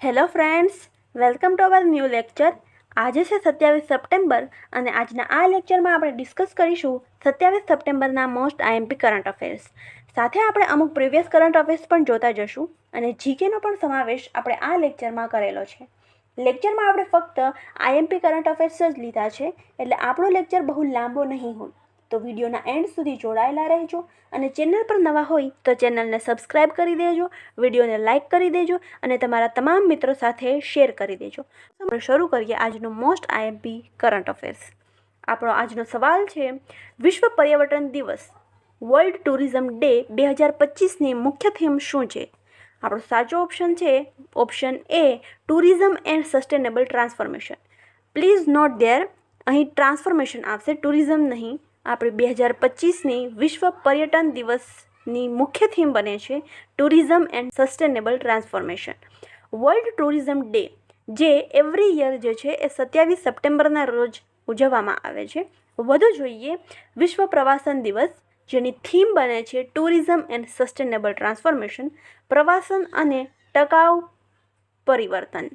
Hello friends, welcome to our new lecture. આજે છે 27 September અને આજના આ લેક્ચરમાં આપણે ડિસ્કસ કરીશું 27 સપ્ટેમ્બરના મોસ્ટ આઈએમપી કરંટ અફેર્સ. સાથે આપણે અમુક પ્રીવિયસ કરંટ અફેર્સ પણ જોતા જશું અને જીકેનો પણ સમાવેશ આપણે આ લેક્ચરમાં કરેલો છે. લેક્ચરમાં આપણે ફક્ત આઈએમપી કરંટ અફેર્સ જ લીધા છે, એટલે આપણો લેક્ચર બહુ લાંબો નહીં હોય. તો વિડીયોના એન્ડ સુધી જોડાયેલા રહેજો અને ચેનલ પર નવા હોય તો ચેનલને સબસ્ક્રાઇબ કરી દેજો, વિડીયોને લાઇક કરી દેજો અને તમારા તમામ મિત્રો સાથે શેર કરી દેજો. આપણે શરૂ કરીએ આજનો મોસ્ટ આઈએમપી કરંટ અફેર્સ. આપણો આજનો સવાલ છે, વિશ્વ પર્યટન દિવસ વર્લ્ડ ટુરિઝમ ડે 2025ની મુખ્ય થીમ શું છે? આપણો સાચો ઓપ્શન છે option A, tourism and sustainable transformation. Please note there, અહીં ટ્રાન્સફોર્મેશન આવશે, ટુરિઝમ નહીં. આપણે 2025ની વિશ્વ પર્યટન દિવસની મુખ્ય થીમ બને છે tourism and sustainable transformation. World tourism day જે એવરી યર જે છે એ 27 સપ્ટેમ્બરના રોજ ઉજવવામાં આવે છે. વધુ જોઈએ વિશ્વ પ્રવાસન દિવસ, જેની થીમ બને છે ટુરિઝમ એન્ડ સસ્ટેનેબલ ટ્રાન્સફોર્મેશન, પ્રવાસન અને ટકાઉ પરિવર્તન.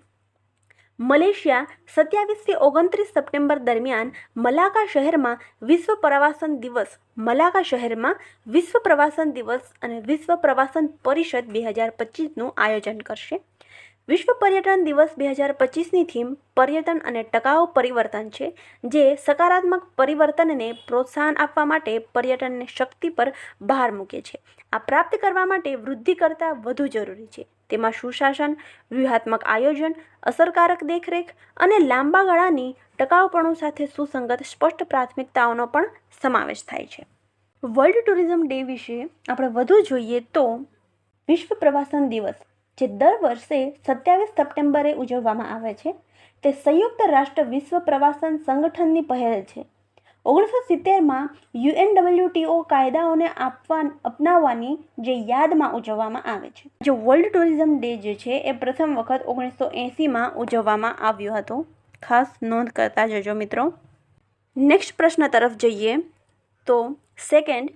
મલેશિયા 27થી 29 સપ્ટેમ્બર દરમિયાન મલાકા શહેરમાં વિશ્વ પ્રવાસન દિવસ, મલાકા શહેરમાં વિશ્વ પ્રવાસન દિવસ અને વિશ્વ પ્રવાસન પરિષદ 2025નું આયોજન કરશે. વિશ્વ પર્યટન દિવસ 2025ની થીમ પર્યટન અને ટકાઉ પરિવર્તન છે, જે સકારાત્મક પરિવર્તનને પ્રોત્સાહન આપવા માટે પર્યટનની શક્તિ પર ભાર મૂકે છે. આ પ્રાપ્ત કરવા માટે વૃદ્ધિ કરતાં વધુ જરૂરી છે. તેમાં સુશાસન, વ્યૂહાત્મક આયોજન, અસરકારક દેખરેખ અને લાંબા ગાળાની ટકાઉપણું સાથે સુસંગત સ્પષ્ટ પ્રાથમિકતાઓનો પણ સમાવેશ થાય છે. વર્લ્ડ ટુરિઝમ ડે વિશે આપણે વધુ જોઈએ તો વિશ્વ પ્રવાસન દિવસ, જે દર વર્ષે 27 સપ્ટેમ્બરે ઉજવવામાં આવે છે, તે સંયુક્ત રાષ્ટ્ર વિશ્વ પ્રવાસન સંગઠનની પહેલ છે. 1970માં UNWTO કાયદાઓને અપનાવવાની જે યાદમાં ઉજવવામાં આવે છે. જો વર્લ્ડ ટુરિઝમ ડે જે છે એ પ્રથમ વખત 1980માં ઉજવવામાં આવ્યો હતો. ખાસ નોંધ કરતા જજો મિત્રો. નેક્સ્ટ પ્રશ્ન તરફ જઈએ તો સેકન્ડ,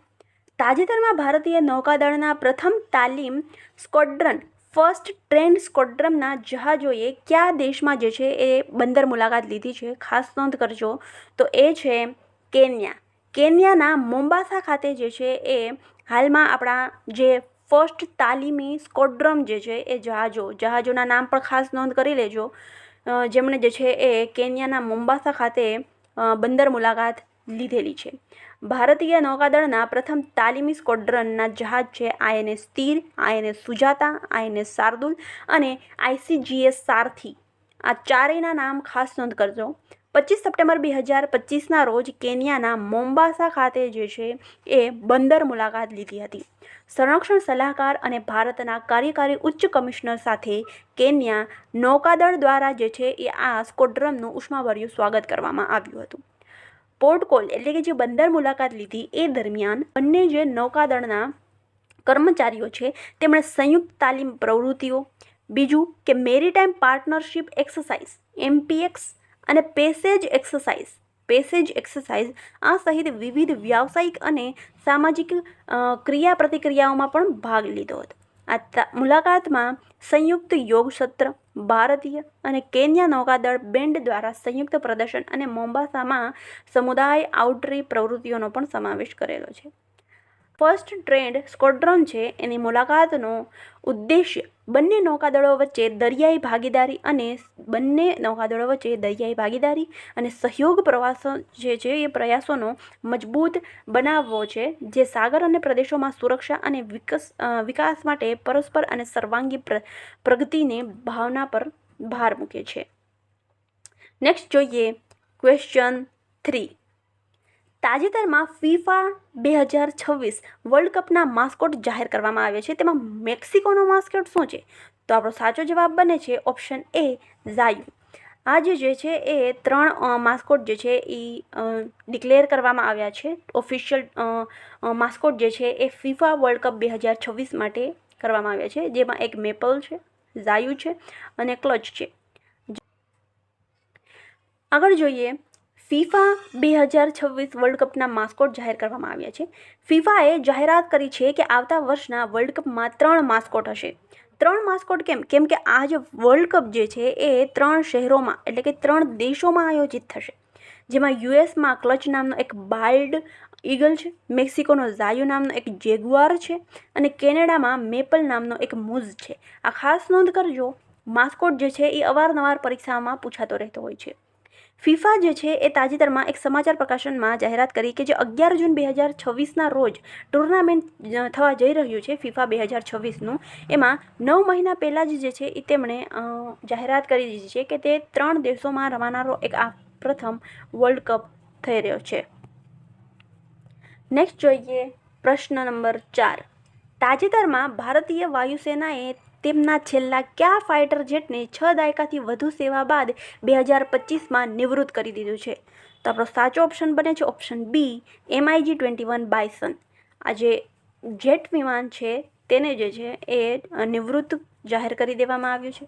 તાજેતરમાં ભારતીય નૌકાદળના પ્રથમ તાલીમ સ્ક્વોડ્રન ફર્સ્ટ ટ્રેન્ડ સ્ક્વોડ્રનના જહાજોએ કયા દેશમાં જે છે એ બંદર મુલાકાત લીધી છે? ખાસ નોંધ કરજો. તો એ છે કેન્યા. કેન્યાના મોમ્બાસા ખાતે જે છે એ હાલમાં આપણા જે ફર્સ્ટ તાલીમી સ્ક્વોડ્રન જે છે એ જહાજોના નામ પણ ખાસ નોંધ કરી લેજો, જેમણે જે છે એ કેન્યાના મોમ્બાસા ખાતે બંદર મુલાકાત લીધેલી છે. ભારતીય નૌકાદળના પ્રથમ તાલીમી સ્ક્વોડ્રનના જહાજ છે INS તીર, INS સુજાતા, INS શાર્દુલ અને ICGS સારથી. આ ચારેયના નામ ખાસ નોંધ કરજો. 25 સપ્ટેમ્બર 2025ના રોજ કેન્યાના મોમ્બાસા ખાતે જે છે એ બંદર મુલાકાત લીધી હતી. સંરક્ષણ સલાહકાર અને ભારતના કાર્યકારી ઉચ્ચ કમિશનર સાથે કેન્યા નૌકાદળ દ્વારા જે છે એ આ સ્ક્વોડ્રનનું ઉષ્માભર્યું સ્વાગત કરવામાં આવ્યું હતું. પોર્ટ કોલ એટલે કે જે બંદર મુલાકાત લીધી એ દરમિયાન બંને જે નૌકાદળના કર્મચારીઓ છે તેમણે સંયુક્ત તાલીમ પ્રવૃત્તિઓ, બીજું કે મેરીટાઈમ પાર્ટનરશિપ એક્સરસાઇઝ MPX અને પેસેજ એક્સરસાઇઝ આ સહિત વિવિધ વ્યાવસાયિક અને સામાજિક ક્રિયાપ્રતિક્રિયાઓમાં પણ ભાગ લીધો હતો. આ મુલાકાતમાં સંયુક્ત યોગ સત્ર, ભારતીય અને કેન્યા નૌકાદળ બેન્ડ દ્વારા સંયુક્ત પ્રદર્શન અને મોમ્બાસામાં સમુદાય આઉટરી પ્રવૃત્તિઓનો પણ સમાવેશ કરેલો છે. ફર્સ્ટ ટ્રેન્ડ સ્ક્વોડ્રન છે એની મુલાકાતનો ઉદ્દેશ્ય બંને નૌકાદળો વચ્ચે દરિયાઈ ભાગીદારી અને સહયોગ પ્રયાસોનો મજબૂત બનાવવો છે, જે સાગર અને પ્રદેશોમાં સુરક્ષા અને વિકાસ માટે પરસ્પર અને સર્વાંગી પ્રગતિની ભાવના પર ભાર મૂકે છે. નેક્સ્ટ જોઈએ ક્વેશ્ચન 3. તાજેતરમાં FIFA 2026 વર્લ્ડ કપના માસ્કોટ જાહેર કરવામાં આવ્યા છે. તેમાં મેક્સિકોનો માસ્કોટ શું છે? તો આપણો સાચો જવાબ બને છે ઓપ્શન એ, ઝાયુ. આ જે છે એ 3 માસ્કોટ જે છે એ ડિક્લેર કરવામાં આવ્યા છે. ઓફિશિયલ માસ્કોટ જે છે એ FIFA વર્લ્ડ કપ 2026 માટે કરવામાં આવ્યા છે, જેમાં એક મેપલ છે, ઝાયુ છે અને ક્લચ છે. આગળ જોઈએ FIFA 2026 વર્લ્ડ કપના માસ્કોટ જાહેર કરવામાં આવ્યા છે. ફિફાએ જાહેરાત કરી છે કે આવતા વર્ષના વર્લ્ડ કપમાં 3 માસ્કોટ હશે. 3 માસ્કોટ કેમ કે આ જે વર્લ્ડ કપ જે છે એ 3 શહેરોમાં એટલે કે 3 દેશોમાં આયોજિત થશે, જેમાં યુએસમાં ક્લચ નામનો એક બાલ્ડ ઈગલ છે, મેક્સિકોનો ઝાયુ નામનો એક જેગુઆર છે અને કેનેડામાં મેપલ નામનો એક મૂઝ છે. આ ખાસ નોંધ કરજો, માસ્કોટ જે છે એ અવારનવાર પરીક્ષામાં પૂછાતો રહેતો હોય છે. ફિફા જે છે એ તાજેતરમાં એક સમાચાર પ્રકાશનમાં જાહેરાત કરી કે જે 11 જૂન 2026ના રોજ ટુર્નામેન્ટ થવા જઈ રહ્યું છે ફિફા 2026નું, એમાં 9 મહિના પહેલાં જ જે છે એ તેમણે જાહેરાત કરી દીધી છે કે તે 3 દેશોમાં રમાનારો એક આ પ્રથમ વર્લ્ડ કપ થઈ રહ્યો છે. નેક્સ્ટ જોઈએ પ્રશ્ન નંબર 4. તાજેતરમાં ભારતીય વાયુસેનાએ તેમના છેલ્લા કયા ફાઇટર જેટને 6 દાયકાથી વધુ સેવા બાદ 2025માં નિવૃત્ત કરી દીધું છે? તો આપણો સાચો ઓપ્શન બને છે ઓપ્શન બી, MiG-21 બાયસન. આ જે જેટ વિમાન છે તેને જે છે એ નિવૃત્ત જાહેર કરી દેવામાં આવ્યું છે.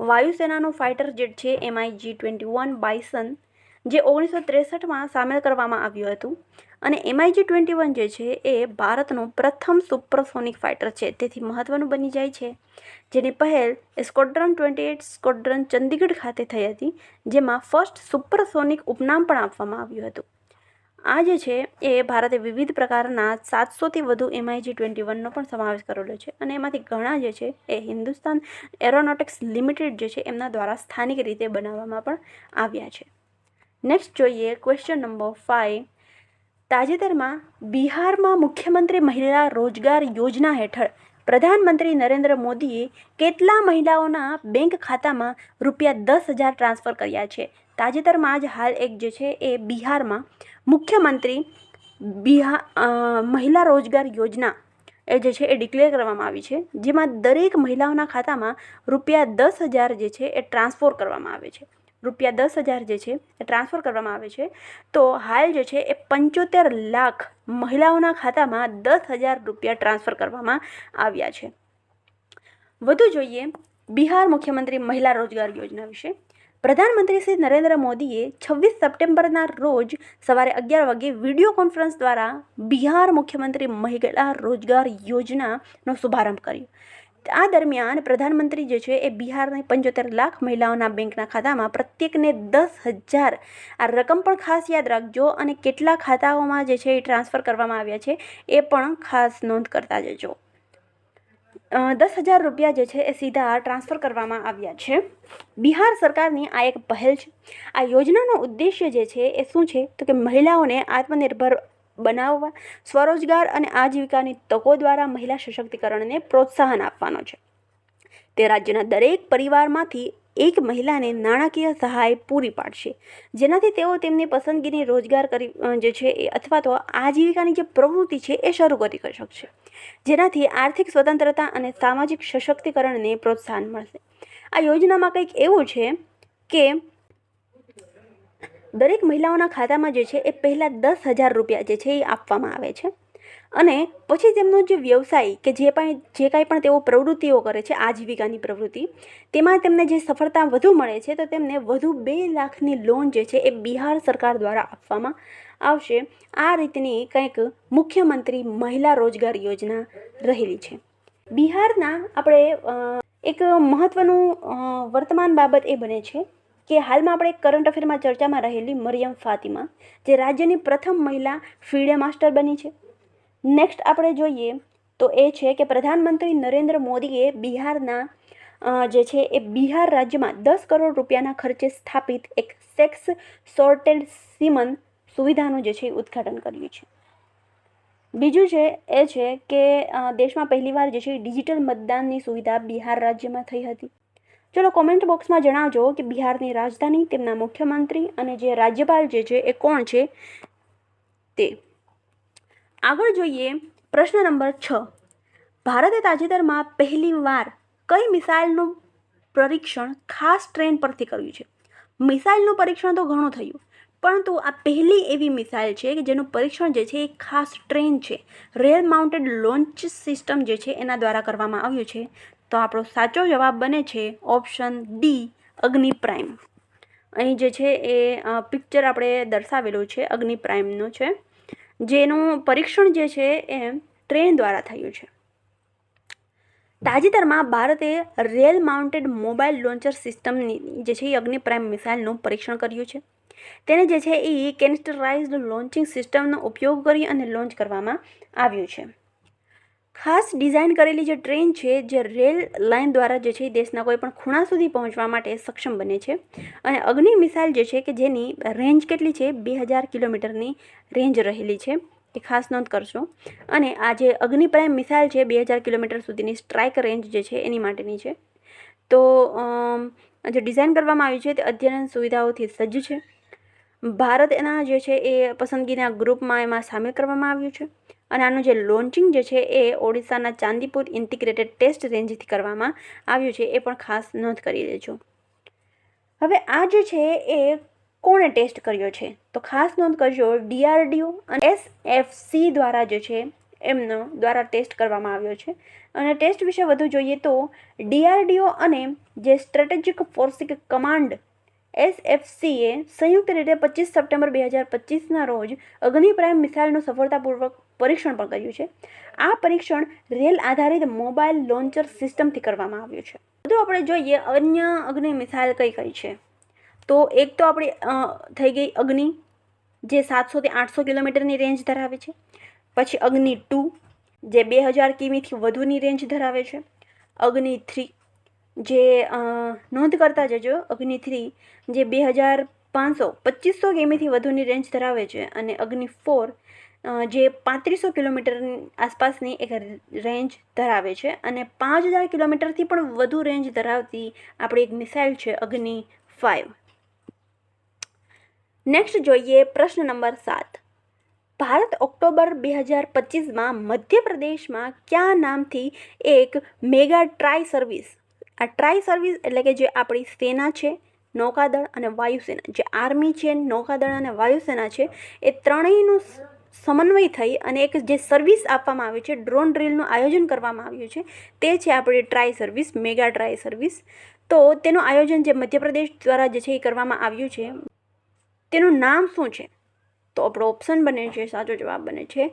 વાયુસેનાનું ફાઇટર જેટ છે MiG-21 બાયસન, જે 1963માં સામેલ કરવામાં આવ્યું હતું. અને MiG-21 જે છે એ ભારતનું પ્રથમ સુપરસોનિક ફાઇટર છે, તેથી મહત્વનું બની જાય છે, જેની પહેલ સ્ક્વોડ્રન 28 સ્ક્વોડ્રન ચંદીગઢ ખાતે થઈ હતી, જેમાં ફર્સ્ટ સુપરસોનિક ઉપનામ પણ આપવામાં આવ્યું હતું. આ જે છે એ ભારતે વિવિધ પ્રકારના 700થી વધુ MiG-21નો પણ સમાવેશ કરેલો છે અને એમાંથી ઘણા જે છે એ હિન્દુસ્તાન એરોનોટિક્સ લિમિટેડ જે છે એમના દ્વારા સ્થાનિક રીતે બનાવવામાં પણ આવ્યા છે. નેક્સ્ટ જોઈએ ક્વેશ્ચન નંબર 5. તાજેતરમાં બિહારમાં મુખ્યમંત્રી મહિલા રોજગાર યોજના હેઠળ પ્રધાનમંત્રી નરેન્દ્ર મોદીએ કેટલા મહિલાઓના બેંક ખાતામાં ₹10,000 ટ્રાન્સફર કર્યા છે? તાજેતરમાં જ હાલ એક જે છે એ બિહારમાં મુખ્યમંત્રી મહિલા રોજગાર યોજના એ જે છે એ ડિક્લેર કરવામાં આવી છે, જેમાં દરેક મહિલાઓના ખાતામાં ₹10,000 જે છે એ ટ્રાન્સફર કરવામાં આવે છે. ₹10,000 જે છે એ ટ્રાન્સફર કરવામાં આવે છે. તો હાલ જે છે એ 75 લાખ મહિલાઓના ખાતામાં ₹10,000 ટ્રાન્સફર કરવામાં આવ્યા છે. વધુ જોઈએ બિહાર મુખ્યમંત્રી મહિલા રોજગાર યોજના વિશે. પ્રધાનમંત્રી શ્રી નરેન્દ્ર મોદીએ 26 સપ્ટેમ્બરના રોજ સવારે 11 વાગે વિડીયો કોન્ફરન્સ દ્વારા બિહાર મુખ્યમંત્રી મહિલા રોજગાર યોજનાનો શુભારંભ કર્યો. આ દરમિયાન પ્રધાનમંત્રી જે છે એ બિહારની 75 લાખ મહિલાઓના બેંકના ખાતામાં પ્રત્યેકને 10,000 આ રકમ પણ ખાસ યાદ રાખજો અને કેટલા ખાતાઓમાં જે છે એ ટ્રાન્સફર કરવામાં આવ્યા છે એ પણ ખાસ નોંધ કરતા જજો. ₹10,000 જે છે એ સીધા ટ્રાન્સફર કરવામાં આવ્યા છે. બિહાર સરકારની આ એક પહેલ છે. આ યોજનાનો ઉદ્દેશ્ય જે છે એ શું છે તો કે મહિલાઓને આત્મનિર્ભર બનાવવા, સ્વરોજગાર અને આજીવિકાની તકો દ્વારા મહિલા સશક્તિકરણને પ્રોત્સાહન આપવાનો છે. તે રાજ્યના દરેક પરિવારમાંથી એક મહિલાને નાણાકીય સહાય પૂરી પાડશે, જેનાથી તેઓ તેમની પસંદગીની રોજગાર કરી જે છે એ અથવા તો આજીવિકાની જે પ્રવૃત્તિ છે એ શરૂ કરી શકશે, જેનાથી આર્થિક સ્વતંત્રતા અને સામાજિક સશક્તિકરણને પ્રોત્સાહન મળશે. આ યોજનામાં કંઈક એવું છે કે દરેક મહિલાઓના ખાતામાં જે છે એ પહેલાં ₹10,000 જે છે એ આપવામાં આવે છે અને પછી તેમનો જે વ્યવસાય કે જે કાંઈ પણ તેઓ પ્રવૃત્તિઓ કરે છે આજીવિકાની પ્રવૃત્તિ, તેમાં તેમને જે સફળતા વધુ મળે છે તો તેમને વધુ 2 લાખની લોન જે છે એ બિહાર સરકાર દ્વારા આપવામાં આવશે. આ રીતની કંઈક મુખ્યમંત્રી મહિલા રોજગાર યોજના રહેલી છે. બિહારના આપણે એક મહત્ત્વનું વર્તમાન બાબત એ બને છે કે હાલમાં આપણે કરંટ અફેરમાં ચર્ચામાં રહેલી મરિયમ ફાતિમા, જે રાજ્યની પ્રથમ મહિલા ફીડે માસ્ટર બની છે. નેક્સ્ટ આપણે જોઈએ તો એ છે કે પ્રધાનમંત્રી નરેન્દ્ર મોદીએ બિહારના જે છે એ બિહાર રાજ્યમાં ₹10 કરોડના ખર્ચે સ્થાપિત એક સેક્સ સોર્ટેડ સીમન સુવિધાનું જે છે ઉદ્ઘાટન કર્યું છે. બીજું છે એ છે કે દેશમાં પહેલીવાર જે છે ડિજિટલ મતદાનની સુવિધા બિહાર રાજ્યમાં થઈ હતી. ચલો કોમેન્ટ બોક્સમાં જણાવજો કે બિહારની રાજધાની, તેમના મુખ્યમંત્રી અને જે રાજ્યપાલ જે છે એ કોણ છે તે. આગળ જોઈએ પ્રશ્ન નંબર 6. ભારતે તાજેતરમાં પહેલીવાર કઈ મિસાઇલનું પરીક્ષણ ખાસ ટ્રેન પરથી કર્યું છે? મિસાઇલનું પરીક્ષણ તો ઘણું થયું, પરંતુ આ પહેલી એવી મિસાઇલ છે કે જેનું પરીક્ષણ જે છે એ ખાસ ટ્રેન છે, રેલ માઉન્ટેડ લોન્ચ સિસ્ટમ જે છે એના દ્વારા કરવામાં આવ્યું છે. તો આપણો સાચો જવાબ બને છે ઓપ્શન ડી, અગ્નિ પ્રાઇમ. અહીં જે છે એ પિક્ચર આપણે દર્શાવેલું છે અગ્નિ પ્રાઇમનું છે, જેનું પરીક્ષણ જે છે એ ટ્રેન દ્વારા થયું છે. તાજેતરમાં ભારતે રેલ માઉન્ટેડ મોબાઈલ લોન્ચર સિસ્ટમની જે છે એ અગ્નિ પ્રાઇમ મિસાઇલનું પરીક્ષણ કર્યું છે. તેને જે છે એ કેનિસ્ટરાઇઝ્ડ લોન્ચિંગ સિસ્ટમનો ઉપયોગ કરી અને લોન્ચ કરવામાં આવ્યું છે. ખાસ ડિઝાઇન કરેલી જે ટ્રેન છે જે રેલ લાઇન દ્વારા જે છે એ દેશના કોઈ પણ ખૂણા સુધી પહોંચવા માટે સક્ષમ બને છે. અને અગ્નિ મિસાઇલ જે છે કે જેની રેન્જ કેટલી છે 2000 કિલોમીટરની રેન્જ રહેલી છે, એ ખાસ નોંધ કરશો. અને આ જે અગ્નિ પ્રાઇમ મિસાઇલ છે 2000 કિલોમીટર સુધીની સ્ટ્રાઇક રેન્જ જે છે એની માટેની છે. તો જે ડિઝાઇન કરવામાં આવી છે તે અદ્યતન સુવિધાઓથી સજ્જ છે. ભારત એના જે છે એ પસંદગીના ગ્રુપમાં એમાં સામેલ કરવામાં આવ્યું છે. અને આનું જે લોન્ચિંગ જે છે એ ઓડિશાના ચાંદીપુર ઇન્ટિગ્રેટેડ ટેસ્ટ રેન્જથી કરવામાં આવ્યું છે, એ પણ ખાસ નોંધ કરી દેજો. હવે આ જે છે એ કોણે ટેસ્ટ કર્યો છે? તો ખાસ નોંધ કરજો DRDO અને SFC દ્વારા જે છે એમનો દ્વારા ટેસ્ટ કરવામાં આવ્યો છે. અને ટેસ્ટ વિશે વધુ જોઈએ તો DRDO અને જે સ્ટ્રેટેજિક ફોર્સિંગ કમાન્ડ SFCએ સંયુક્ત રીતે 25 સપ્ટેમ્બર 2025ના રોજ અગ્નિ પ્રાઇમ મિસાઇલનું સફળતાપૂર્વક પરીક્ષણ પણ કર્યું છે. આ પરીક્ષણ રેલ આધારિત મોબાઈલ લોન્ચર સિસ્ટમથી કરવામાં આવ્યું છે. વધુ આપણે જોઈએ અન્ય અગ્નિ મિસાઇલ કઈ કઈ છે. તો એક તો આપણી થઈ ગઈ અગ્નિ, જે 700 થી 800 કિલોમીટરની રેન્જ ધરાવે છે. પછી અગ્નિ 2 જે 2000 કિમીથી વધુની રેન્જ ધરાવે છે. અગ્નિ 3 જે નોંધ કરતા જજો, અગ્નિ 3 જે 2500 કિમીથી વધુની રેન્જ ધરાવે છે. અને અગ્નિ 4 જે 3500 કિલોમીટર આસપાસની એક રેન્જ ધરાવે છે. અને 5000 કિલોમીટરથી પણ વધુ રેન્જ ધરાવતી આપણી એક મિસાઇલ છે અગ્નિ 5. નેક્સ્ટ જોઈએ પ્રશ્ન નંબર 7. ભારત ઓક્ટોબર 2025માં મધ્યપ્રદેશમાં કયા નામથી એક મેગા ટ્રાય સર્વિસ, આ ટ્રાય સર્વિસ એટલે કે જે આપણી સેના છે, નૌકાદળ અને વાયુસેના, જે આર્મી છે, નૌકાદળ અને વાયુસેના છે, એ ત્રણેયનું સમન્વય થઈ અને એક જે સર્વિસ આપવામાં આવી છે, ડ્રોન ડ્રીલનું આયોજન કરવામાં આવ્યું છે, તે છે આપણી try service, mega try service. તો તેનું આયોજન જે મધ્યપ્રદેશ દ્વારા જે છે એ કરવામાં આવ્યું છે, તેનું નામ શું છે? તો આપણો ઓપ્શન બને છે, સાચો જવાબ બને છે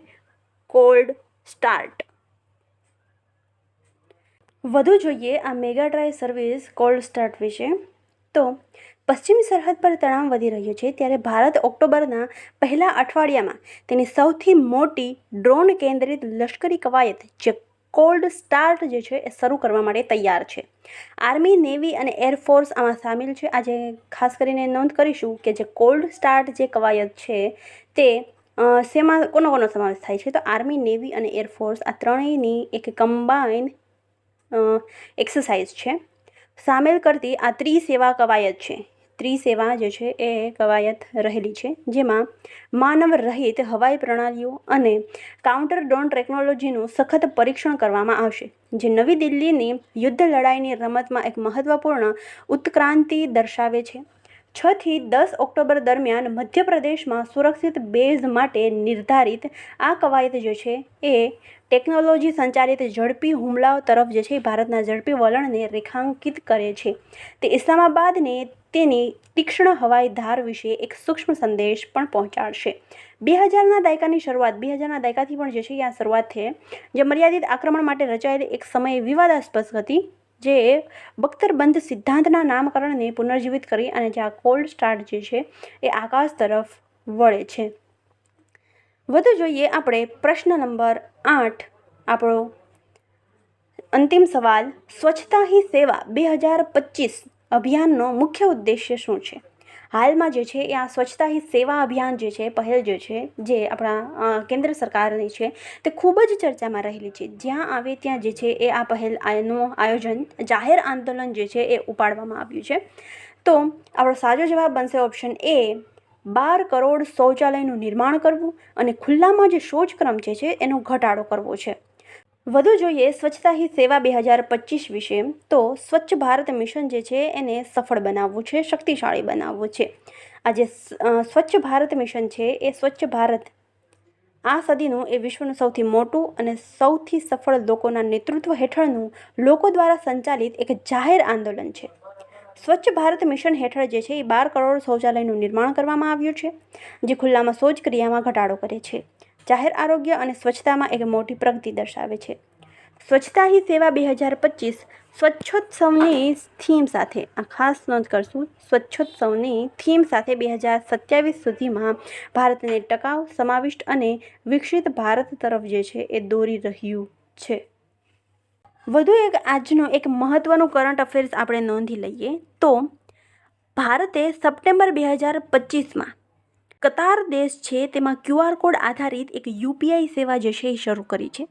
કોલ્ડ સ્ટાર્ટ. વધુ જોઈએ આ mega try service cold start વિશે. તો પશ્ચિમી સરહદ પર તણાવ વધી રહ્યો છે ત્યારે ભારત ઓક્ટોબરના પહેલા અઠવાડિયામાં તેની સૌથી મોટી ડ્રોન કેન્દ્રિત લશ્કરી કવાયત જે કોલ્ડ સ્ટાર્ટ જે છે એ શરૂ કરવા માટે તૈયાર છે. આર્મી, નેવી અને એરફોર્સ આમાં સામેલ છે. આજે ખાસ કરીને નોંધ કરીશું કે જે કોલ્ડ સ્ટાર્ટ જે કવાયત છે તે શેમાં કોનો સમાવેશ થાય છે? તો આર્મી, નેવી અને એરફોર્સ આ ત્રણેયની એક કમ્બાઇન એક્સરસાઇઝ છે. સામેલ કરતી આ ત્રિસેવા કવાયત છે. ત્રિસેવા જે છે એ કવાયત રહેલી છે, જેમાં માનવ રહિત હવાઈ પ્રણાલીઓ અને કાઉન્ટર ડ્રોન ટેકનોલોજીનું સખત પરીક્ષણ કરવામાં આવશે, જે નવી દિલ્હીની યુદ્ધ લડાઈની રમતમાં એક મહત્વપૂર્ણ ઉત્ક્રાંતિ દર્શાવે છે. 6 થી 10 ઓક્ટોબર દરમિયાન મધ્યપ્રદેશમાં સુરક્ષિત બેઝ માટે નિર્ધારિત આ કવાયત જે છે એ ટેકનોલોજી સંચાલિત ઝડપી હુમલાઓ તરફ જે છે ભારતના ઝડપી વલણને રેખાંકિત કરે છે. તે ઇસ્લામાબાદને તેની તીક્ષ્ણ હવાઈ ધાર વિશે એક સૂક્ષ્મ સંદેશ પણ પહોંચાડશે. 2000ના દાયકાની શરૂઆત, 2000ના દાયકાથી પણ જે છે આ શરૂઆત છે, જે મર્યાદિત આક્રમણ માટે રચાયેલી એક સમયે વિવાદાસ્પદ હતી, જે બખ્તરબંધ સિદ્ધાંતના નામકરણને પુનર્જીવિત કરી અને જે આ કોલ્ડ સ્ટાર્ટ જે છે એ આકાશ તરફ વળે છે. વધુ જોઈએ આપણે પ્રશ્ન નંબર 8, આપણો અંતિમ સવાલ. સ્વચ્છતા હી સેવા 2025 અભિયાનનો મુખ્ય ઉદ્દેશ્ય શું છે? હાલમાં જે છે એ આ સ્વચ્છતા હી સેવા અભિયાન જે છે, પહેલ જે છે, જે આપણા કેન્દ્ર સરકારની છે, તે ખૂબ જ ચર્ચામાં રહેલી છે. જ્યાં આવે ત્યાં જે છે એ આ પહેલનું આયોજન, જાહેર આંદોલન જે છે એ ઉપાડવામાં આવ્યું છે. તો આપણો સાચો જવાબ બનશે ઓપ્શન એ, 12 કરોડ શૌચાલયનું નિર્માણ કરવું અને ખુલ્લામાં જે શૌચક્રમ જે છે એનો ઘટાડો કરવો છે. વધુ જોઈએ સ્વચ્છતા હી સેવા 2025 વિશે. તો સ્વચ્છ ભારત મિશન જે છે એને સફળ બનાવવું છે, શક્તિશાળી બનાવવું છે. આ જે સ્વચ્છ ભારત મિશન છે એ સ્વચ્છ ભારત આ સદીનું એ વિશ્વનું સૌથી મોટું અને સૌથી સફળ લોકોના નેતૃત્વ હેઠળનું લોકો દ્વારા સંચાલિત એક જાહેર આંદોલન છે. સ્વચ્છ ભારત મિશન હેઠળ જે છે એ 12 કરોડ શૌચાલયનું નિર્માણ કરવામાં આવ્યું છે, જે ખુલ્લામાં શૌચક્રિયામાં ઘટાડો કરે છે, જાહેર આરોગ્ય અને સ્વચ્છતામાં એક મોટી પ્રગતિ દર્શાવે છે. સ્વચ્છતા હી સેવા 2025 સ્વચ્છોત્સવની થીમ સાથે, આ ખાસ નોંધ કરશું, સ્વચ્છોત્સવની થીમ સાથે 2027 સુધીમાં ભારતને ટકાઉ, સમાવિષ્ટ અને વિકસિત ભારત તરફ જે છે એ દોરી રહ્યું છે. વધુ એક આજનો એક મહત્વનું કરંટ અફેર્સ આપણે નોંધી લઈએ તો ભારતે સપ્ટેમ્બર 2025માં કતાર દેશ છે તેમાં QR કોડ આધારિત એક UPI સેવા જે છે એ શરૂ કરી છે.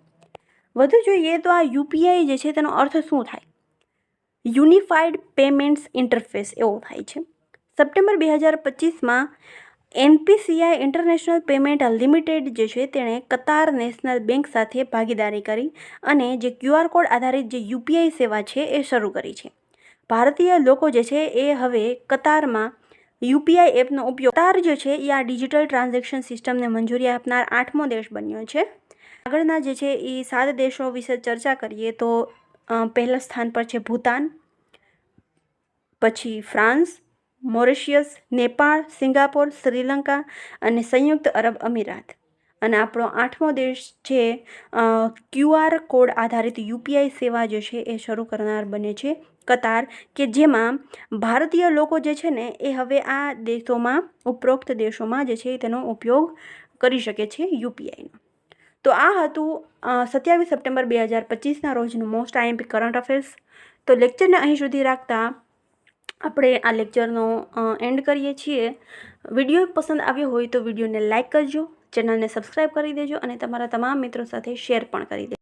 વધુ જોઈએ તો આ UPI જે છે તેનો અર્થ શું થાય? યુનિફાઈડ પેમેન્ટ્સ ઇન્ટરફેસ એવો થાય છે. સપ્ટેમ્બર 2025માં NPCI ઇન્ટરનેશનલ પેમેન્ટ લિમિટેડ જે છે તેણે કતાર નેશનલ બેંક સાથે ભાગીદારી કરી અને જે QR કોડ આધારિત જે UPI સેવા છે એ શરૂ કરી છે. ભારતીય લોકો જે છે એ હવે કતારમાં UPI એપનો ઉપયોગ, કતાર જે છે એ આ ડિજિટલ ટ્રાન્ઝેક્શન સિસ્ટમને મંજૂરી આપનાર 8મો દેશ બન્યો છે. આગળના જે છે એ 7 દેશો વિશે ચર્ચા કરીએ તો પહેલા સ્થાન પર છે ભૂતાન, પછી ફ્રાન્સ, મોરિશિયસ, નેપાળ, સિંગાપોર, શ્રીલંકા અને સંયુક્ત અરબ અમીરાત. અને આપણો 8મો દેશ છે QR કોડ આધારિત UPI સેવા જે છે એ શરૂ કરનાર બને છે કતાર, કે જેમાં ભારતીય લોકો જે છે ને એ હવે આ દેશોમાં, ઉપરોક્ત દેશોમાં જે છે તેનો ઉપયોગ કરી શકે છે UPIનો. તો આ હતું 27 સપ્ટેમ્બર 2025ના રોજનું મોસ્ટ IMP કરંટ અફેર્સ. તો લેક્ચરને અહીં સુધી રાખતા આપણે આ લેક્ચરનો એન્ડ કરીએ છીએ. વિડીયો પસંદ આવ્યો હોય તો વિડીયોને લાઇક કરજો, ચેનલને સબસ્ક્રાઈબ કરી દેજો અને તમારા તમામ મિત્રો સાથે શેર પણ કરી દેજો.